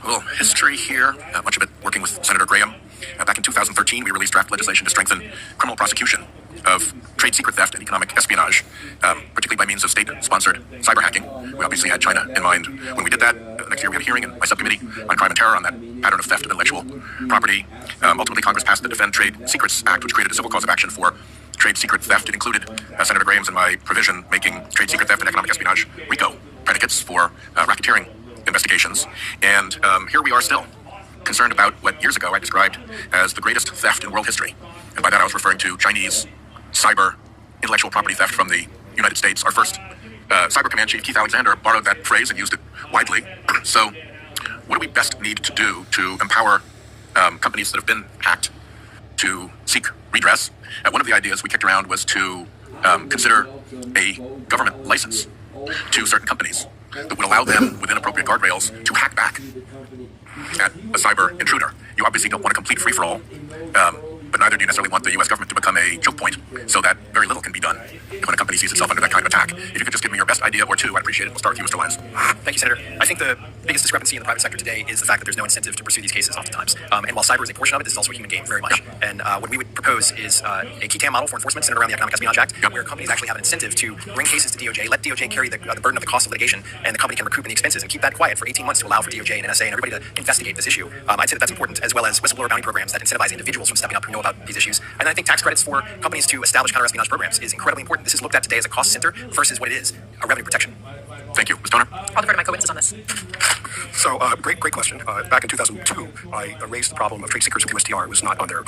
A little history here, much of it working with Senator Graham. Back in 2013, we released draft legislation to strengthen criminal prosecution of trade secret theft and economic espionage, particularly by means of state-sponsored cyber hacking. We obviously had China in mind when we did that. Next year, we have a hearing in my subcommittee on crime and terror on that pattern of theft of intellectual property. Ultimately, Congress passed the Defend Trade Secrets Act, which created a civil cause of action for trade secret theft. It included Senator Graham's and my provision making trade secret theft and economic espionage RICO predicates for racketeering investigations. And here we are still concerned about what years ago I described as the greatest theft in world history. And by that I was referring to Chinese cyber intellectual property theft from the United States. Our first cyber command chief, Keith Alexander, borrowed that phrase and used it widely. So what do we best need to do to empower companies that have been hacked to seek redress? One of the ideas we kicked around was to consider a government license to certain companies that would allow them, within appropriate guardrails, to hack back at a cyber intruder. You obviously don't want a complete free-for-all, but neither do you necessarily want the U.S. government to become a choke point so that very little can be done when a company sees itself under that kind of attack. If you could just give me your best idea or two, I'd appreciate it. We'll start with you, Mr. Lyons. Thank you, Senator. I think the biggest discrepancy in the private sector today is the fact that there's no incentive to pursue these cases oftentimes. And while cyber is a portion of it, this is also a human game very much. And what we would propose is a key TAM model for enforcement centered around the Economic Espionage Act, where companies actually have an incentive to bring cases to DOJ, let DOJ carry the burden of the cost of litigation, and the company can recoup in the expenses and keep that quiet for 18 months to allow for DOJ and NSA and everybody to investigate this issue. I'd say that that's important, as well as whistleblower bounty programs that incentivize individuals from stepping up who know about these issues. And I think tax credits for companies to establish counter-espionage programs is incredibly important. This is looked at today as a cost center versus what it is, a revenue protection. Thank you. Ms. Toner? I'll defer to my co-witnesses on this. So, great question. Back in 2002, I raised the problem of trade secrets with USTR. It was not on their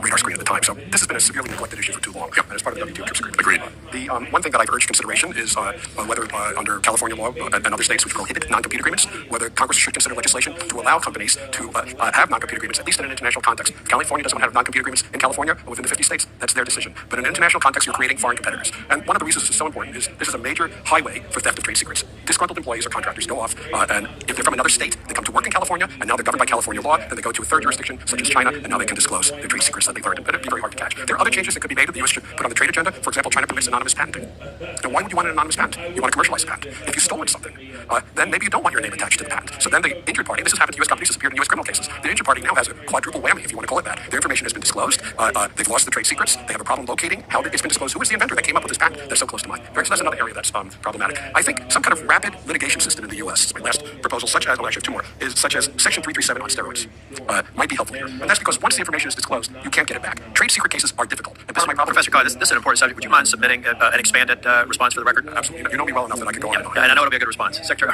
radar screen at the time. So this has been a severely neglected issue for too long. Yep. And as part of the WTO TRIPS agreement. Agreed. The one thing that I've urged consideration is whether under California law and other states which prohibit non-compete agreements, whether Congress should consider legislation to allow companies to have non-compete agreements, at least in an international context. If California doesn't want to have non-compete agreements in California or within the 50 states, that's their decision. But in an international context, you're creating foreign competitors. And one of the reasons this is so important is this is a major highway for theft of trade secrets. Disgruntled employees or contractors go off, and if they're from another state, they come to work in California, and now they're governed by California law, then they go to a third jurisdiction, such as China, and now they can disclose their trade secrets that they've learned, and it'd be very hard to catch. There are other changes that could be made that the U.S. should put on the trade agenda. For example, China permits anonymous patenting. Now, why would you want an anonymous patent? You want to commercialize a patent. If you've stolen something, then maybe you don't want your name attached to the patent. So then the injured party, this has happened to U.S. companies, this appeared in U.S. criminal cases, the injured party now has a quadruple whammy, if you want to call it that. Their information has been disclosed, they've lost the trade secrets, they have a problem locating how it's been disclosed, who is the inventor that came up with this patent, they're so close to mine. So that's another area that's problematic. I think some kind of rapid litigation system in the U.S., my last proposal, such as, well, actually I have two more, is such as Section 337 on steroids, might be helpful here. And that's because once the information is disclosed, you can't get it back. Trade secret cases are difficult. And this is my problem. Professor Carr, this is an important subject. Would you mind submitting an expanded response for the record? Absolutely. You know me well enough that I can go on and on. And I know it'll be a good response. Secretary.